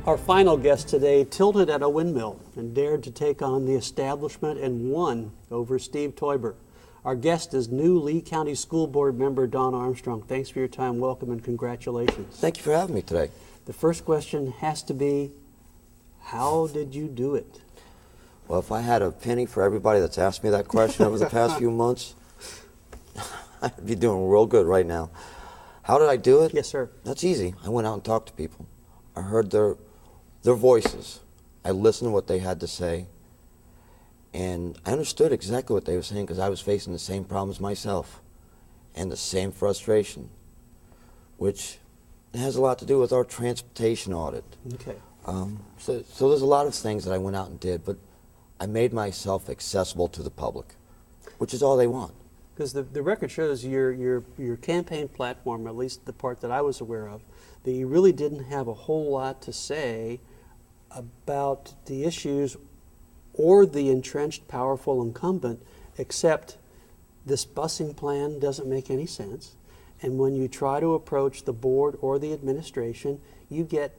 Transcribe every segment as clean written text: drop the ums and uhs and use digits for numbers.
Our final guest today tilted at a windmill and dared to take on the establishment and won over Steve Teuber. Our guest is new Lee County School Board member Don Armstrong. Thanks for your time, welcome, and congratulations. Thank you for having me today. The first question has to be, how did you do it? Well, if I had a penny for everybody that's asked me that question over the past few months, I'd be doing real good right now. How did I do it? Yes, sir. That's easy. I went out and talked to people. I heard their voices. I listened to what they had to say, and I understood exactly what they were saying because I was facing the same problems myself and the same frustration, which has a lot to do with our transportation audit. Okay. So there's a lot of things that I went out and did, but I made myself accessible to the public, which is all they want. Because the record shows your campaign platform, at least the part that I was aware of, that you really didn't have a whole lot to say about the issues or the entrenched, powerful incumbent, except this busing plan doesn't make any sense. And when you try to approach the board or the administration, you get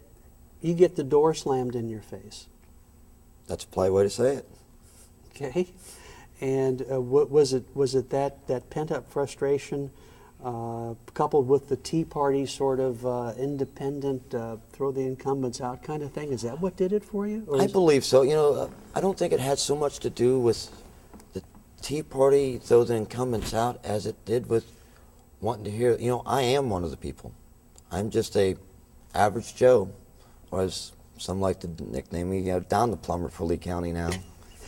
the door slammed in your face. That's a polite way to say it. Okay, and what was it that pent-up frustration coupled with the Tea Party sort of independent, throw the incumbents out kind of thing? Is that what did it for you? I believe so. You know, I don't think it had so much to do with the Tea Party, throw the incumbents out, as it did with wanting to hear. You know, I am one of the people. I'm just a average Joe, or as some like to nickname me, Don the plumber for Lee County now.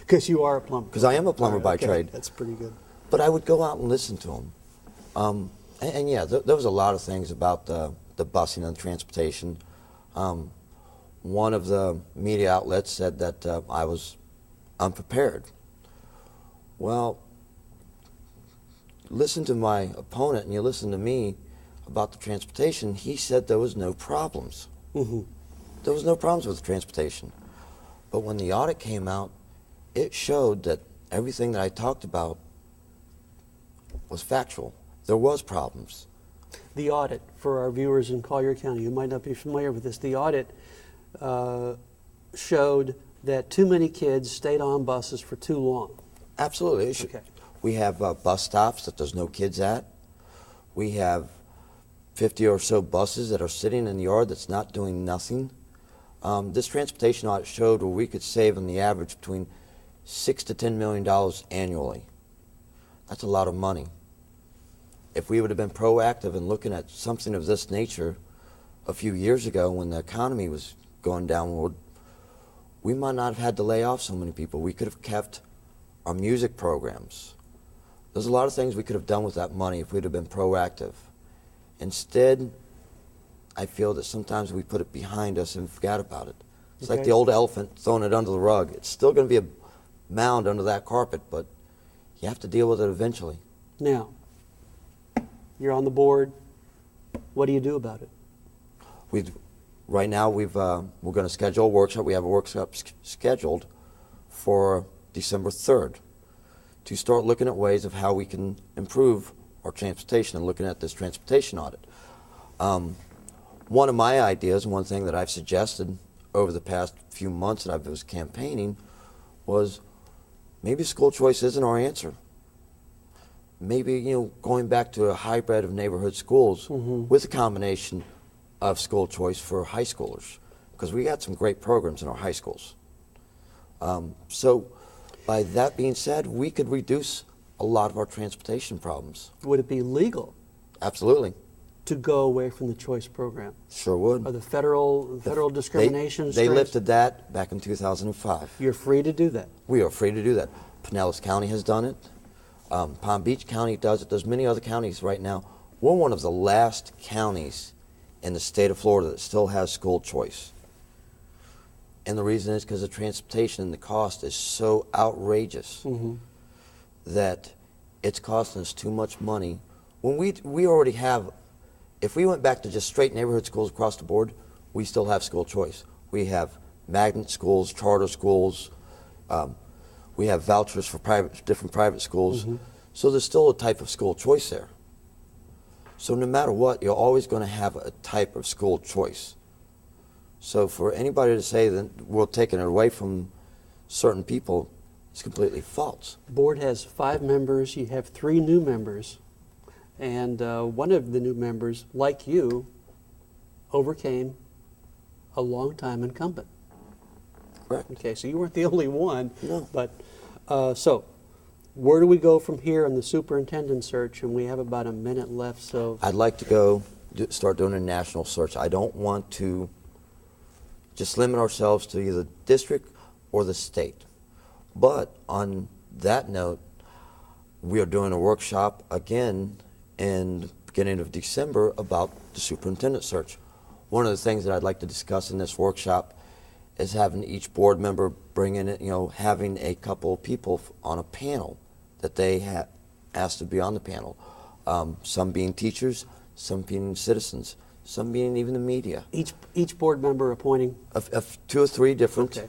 Because you are a plumber. Because I am a plumber by trade. That's pretty good. But I would go out and listen to them. And yeah, there was a lot of things about the busing and transportation. One of the media outlets said that I was unprepared. Well, listen to my opponent and you listen to me about the transportation. He said there was no problems. Mm-hmm. There was no problems with the transportation. But when the audit came out, it showed that everything that I talked about was factual. There was problems. The audit, for our viewers in Collier County who might not be familiar with this, the audit showed that too many kids stayed on buses for too long. Absolutely. Okay. We have bus stops that there's no kids at. We have 50 or so buses that are sitting in the yard that's not doing nothing. This transportation audit showed where we could save on the average between $6 to $10 million annually. That's a lot of money. If we would have been proactive in looking at something of this nature a few years ago when the economy was going downward, we might not have had to lay off so many people. We could have kept our music programs. There's a lot of things we could have done with that money if we'd have been proactive. Instead, I feel that sometimes we put it behind us and forgot about it. It's like the old elephant throwing it under the rug. It's still going to be a mound under that carpet, but you have to deal with it eventually. Now, you're on the board. What do you do about it? Right now, we're going to schedule a workshop. We have a workshop scheduled for December 3rd to start looking at ways of how we can improve our transportation and looking at this transportation audit. One of my ideas, one thing that I've suggested over the past few months that I was campaigning, was maybe school choice isn't our answer. Maybe, going back to a hybrid of neighborhood schools with a combination of school choice for high schoolers, because we got some great programs in our high schools. So by that being said, we could reduce a lot of our transportation problems. Would it be legal? Absolutely. To go away from the choice program? Sure would. Are the federal discrimination They lifted that back in 2005. You're free to do that? We are free to do that. Pinellas County has done it. Palm Beach County does it. There's many other counties right now. We're one of the last counties in the state of Florida that still has school choice. And the reason is because the transportation and the cost is so outrageous that it's costing us too much money. When we already have, if we went back to just straight neighborhood schools across the board, we still have school choice. We have magnet schools, charter schools, we have vouchers for different private schools. So there's still a type of school choice there. So no matter what, you're always going to have a type of school choice. So for anybody to say that we're taking it away from certain people is completely false. The board has 5 members. You have 3 new members. And one of the new members, like you, overcame a long-time incumbent. Correct. Okay, so you weren't the only one. No. But, so, where do we go from here on the superintendent search? And we have about a minute left, so. I'd like to start doing a national search. I don't want to just limit ourselves to either the district or the state. But on that note, we are doing a workshop again in the beginning of December about the superintendent search. One of the things that I'd like to discuss in this workshop is having each board member bring in, having a couple of people on a panel that they asked to be on the panel. Some being teachers, some being citizens, some being even the media. Each board member appointing? Of 2 or 3 different Okay.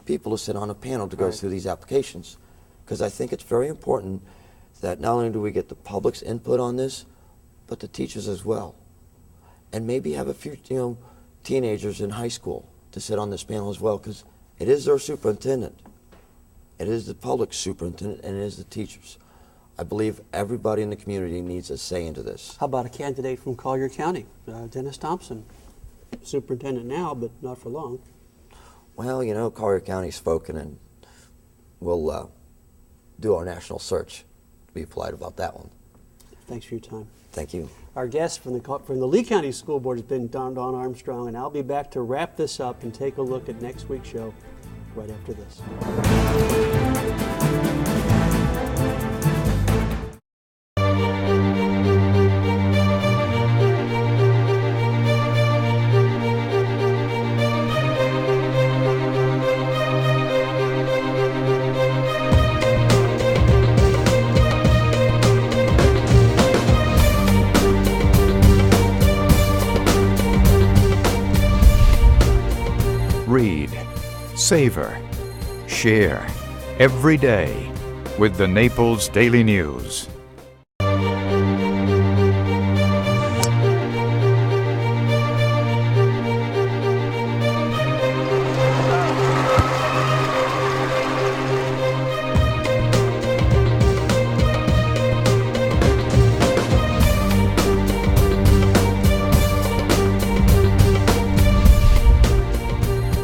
people to sit on a panel to go Right. through these applications. Because I think it's very important that not only do we get the public's input on this, but the teachers as well. And maybe have a few, teenagers in high school to sit on this panel as well, because it is their superintendent. It is the public superintendent, and it is the teachers. I believe everybody in the community needs a say into this. How about a candidate from Collier County, Dennis Thompson? Superintendent now, but not for long. Well, Collier County's spoken, and we'll do our national search. Be polite about that one. Thanks for your time. Thank you. Our guest from the Lee County School Board has been Don Armstrong, and I'll be back to wrap this up and take a look at next week's show right after this. Read, savor, share every day with the Naples Daily News.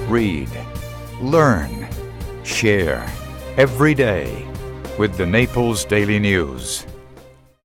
Read, learn, share every day with the Naples Daily News.